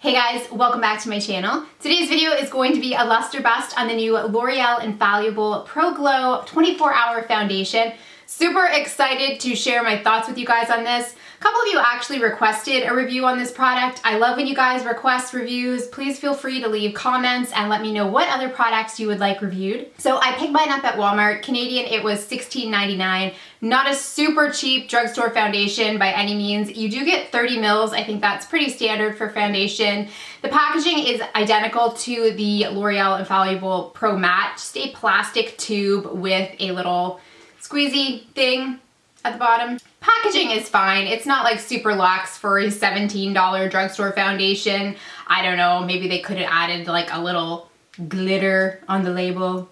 Hey guys, welcome back to my channel. Today's video is going to be a luster bust on the new L'Oreal Infallible Pro Glow 24-Hour Foundation. Super excited to share my thoughts with you guys on this. A couple of you actually requested a review on this product. I love when you guys request reviews. Please feel free to leave comments and let me know what other products you would like reviewed. So I picked mine up at Walmart. Canadian, it was $16.99. Not a super cheap drugstore foundation by any means. You do get 30 mils. I think that's pretty standard for foundation. The packaging is identical to the L'Oreal Infallible Pro Matte. Just a plastic tube with a little squeezy thing at the bottom. Packaging is fine. It's not like super luxe for a $17 drugstore foundation. I don't know, maybe they could have added like a little glitter on the label.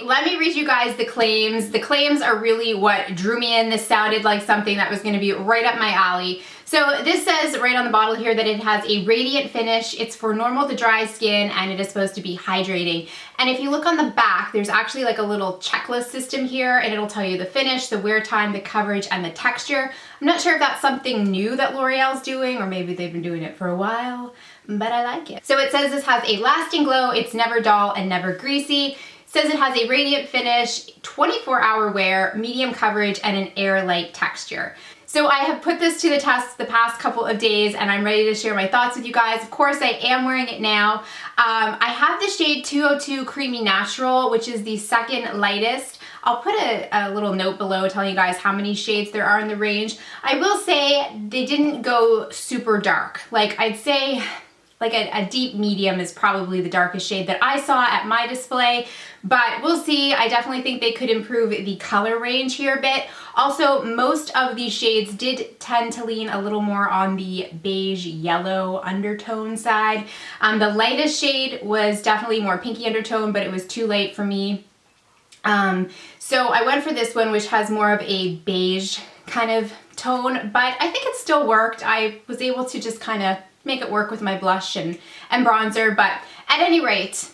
Let me read you guys the claims. The claims are really what drew me in. This sounded like something that was going to be right up my alley. So this says right on the bottle here that it has a radiant finish. It's for normal to dry skin and it is supposed to be hydrating. And if you look on the back, there's actually like a little checklist system here and it'll tell you the finish, the wear time, the coverage, and the texture. I'm not sure if that's something new that L'Oreal's doing or maybe they've been doing it for a while, but I like it. So it says this has a lasting glow, it's never dull and never greasy. Says it has a radiant finish, 24-hour wear, medium coverage, and an air-light texture. So I have put this to the test the past couple of days and I'm ready to share my thoughts with you guys. Of course, I am wearing it now. I have the shade 202 Creamy Natural, which is the second lightest. I'll put a little note below telling you guys how many shades there are in the range. I will say they didn't go super dark. Like I'd say like a deep medium is probably the darkest shade that I saw at my display, but we'll see. I definitely think they could improve the color range here a bit. Also, most of these shades did tend to lean a little more on the beige yellow undertone side. The lightest shade was definitely more pinky undertone, but it was too light for me. So I went for this one, which has more of a beige kind of tone, but I think it still worked. I was able to just kind of make it work with my blush and bronzer, but at any rate,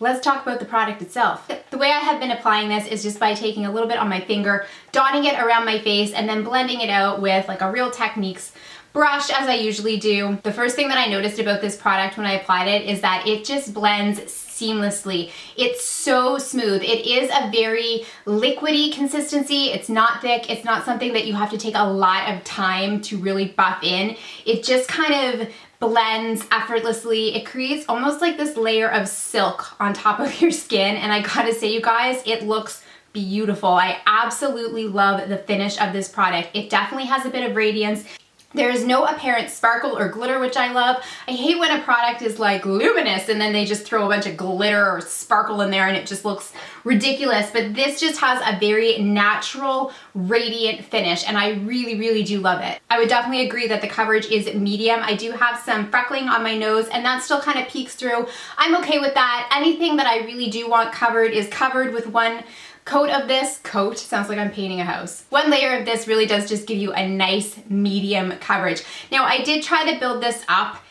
let's talk about the product itself. The way I have been applying this is just by taking a little bit on my finger, dotting it around my face, and then blending it out with like a Real Techniques brush as I usually do. The first thing that I noticed about this product when I applied it is that it just blends seamlessly. It's so smooth. It is a very liquidy consistency. It's not thick. It's not something that you have to take a lot of time to really buff in. It just kind of blends effortlessly. It creates almost like this layer of silk on top of your skin, and I gotta say, you guys, it looks beautiful. I absolutely love the finish of this product. It definitely has a bit of radiance. There is no apparent sparkle or glitter, which I love. I hate when a product is like luminous and then they just throw a bunch of glitter or sparkle in there and it just looks ridiculous. But this just has a very natural, radiant finish and I really, really do love it. I would definitely agree that the coverage is medium. I do have some freckling on my nose and that still kind of peeks through. I'm okay with that. Anything that I really do want covered is covered with one coat of this. Coat sounds like I'm painting a house. One layer of this really does just give you a nice medium coverage. Now I did try to build this up.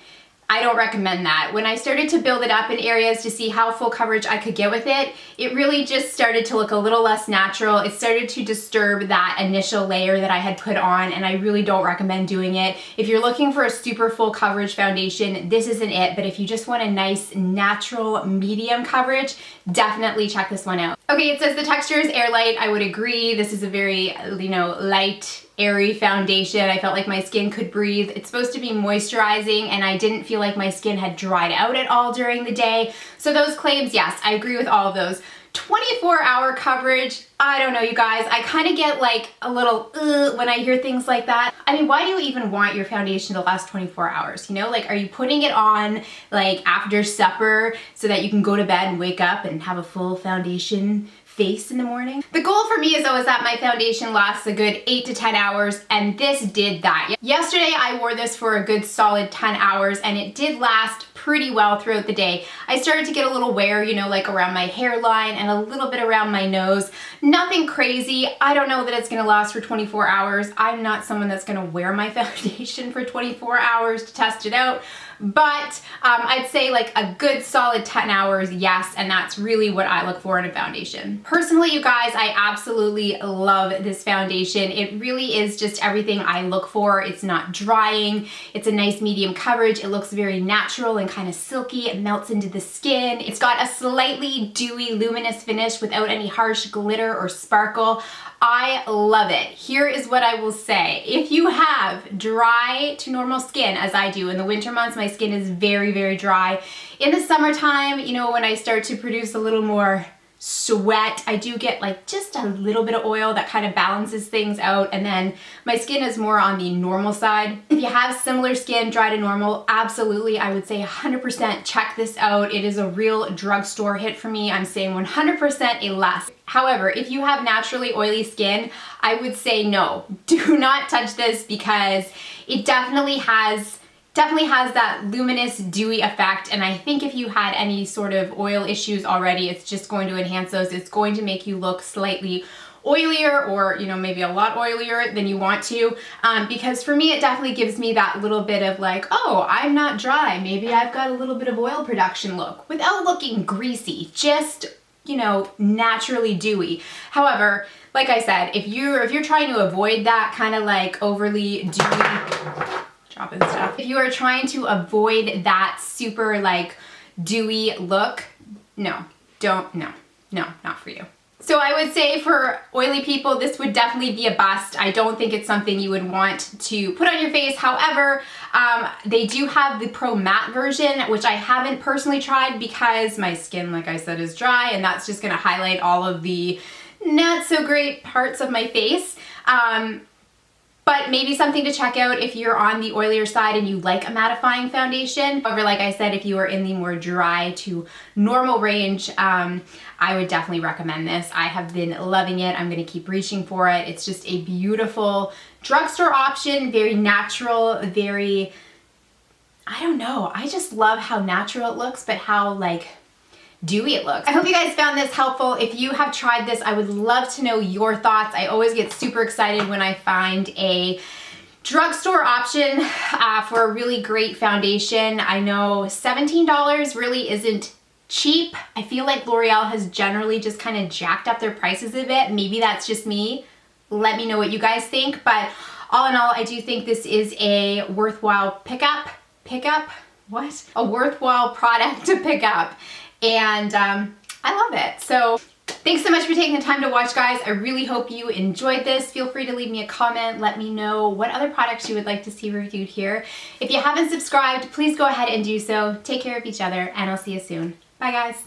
I don't recommend that. When I started to build it up in areas to see how full coverage I could get with it, it really just started to look a little less natural. It started to disturb that initial layer that I had put on, and I really don't recommend doing it. If you're looking for a super full coverage foundation, this isn't it, but if you just want a nice natural medium coverage, definitely check this one out. Okay, it says the texture is air light. I would agree. This is a very, light, airy foundation. I felt like my skin could breathe. It's supposed to be moisturizing and I didn't feel like my skin had dried out at all during the day. So those claims, yes, I agree with all of those. 24-hour coverage, I don't know, you guys. I kind of get like a little when I hear things like that. I mean, why do you even want your foundation to last 24 hours? You know, like, are you putting it on like after supper so that you can go to bed and wake up and have a full foundation face in the morning? The goal for me is always that my foundation lasts a good 8 to 10 hours, and this did that. Yesterday I wore this for a good solid 10 hours and it did last pretty well throughout the day. I started to get a little wear, like around my hairline and a little bit around my nose. Nothing crazy. I don't know that it's gonna last for 24 hours. I'm not someone that's gonna wear my foundation for 24 hours to test it out, but I'd say like a good solid 10 hours, yes, and that's really what I look for in a foundation. Personally, you guys, I absolutely love this foundation. It really is just everything I look for. It's not drying, it's a nice medium coverage, it looks very natural and kind of silky, it melts into the skin. It's got a slightly dewy, luminous finish without any harsh glitter or sparkle. I love it. Here is what I will say. If you have dry to normal skin, as I do, in the winter months, my skin is very, very dry. In the summertime, you know, when I start to produce a little more sweat, I do get like just a little bit of oil that kind of balances things out, and then my skin is more on the normal side. If you have similar skin, dry to normal, absolutely, I would say 100% check this out. It is a real drugstore hit for me. I'm saying 100% a less. However, if you have naturally oily skin, I would say no, do not touch this, because it definitely has that luminous, dewy effect, and I think if you had any sort of oil issues already, it's just going to enhance those. It's going to make you look slightly oilier, or you know, maybe a lot oilier than you want to, because for me it definitely gives me that little bit of like, oh, I'm not dry, maybe I've got a little bit of oil production look, without looking greasy, just, you know, naturally dewy. However, like I said, if you're trying to avoid that kind of like overly dewy stuff. If you are trying to avoid that super like dewy look, no, not for you. So I would say for oily people, this would definitely be a bust. I don't think it's something you would want to put on your face. However, they do have the Pro Matte version, which I haven't personally tried because my skin, like I said, is dry, and that's just gonna highlight all of the not so great parts of my face. But maybe something to check out if you're on the oilier side and you like a mattifying foundation. However, like I said, if you are in the more dry to normal range, I would definitely recommend this. I have been loving it. I'm gonna keep reaching for it. It's just a beautiful drugstore option, very natural, very, I don't know, I just love how natural it looks, but how like dewy it looks. I hope you guys found this helpful. If you have tried this, I would love to know your thoughts. I always get super excited when I find a drugstore option for a really great foundation. I know $17 really isn't cheap. I feel like L'Oreal has generally just kind of jacked up their prices a bit. Maybe that's just me. Let me know what you guys think. But all in all, I do think this is a worthwhile a worthwhile product to pick up. And I love it. So thanks so much for taking the time to watch, guys. I really hope you enjoyed this. Feel free to leave me a comment. Let me know what other products you would like to see reviewed here. If you haven't subscribed, please go ahead and do so. Take care of each other, and I'll see you soon. Bye, guys.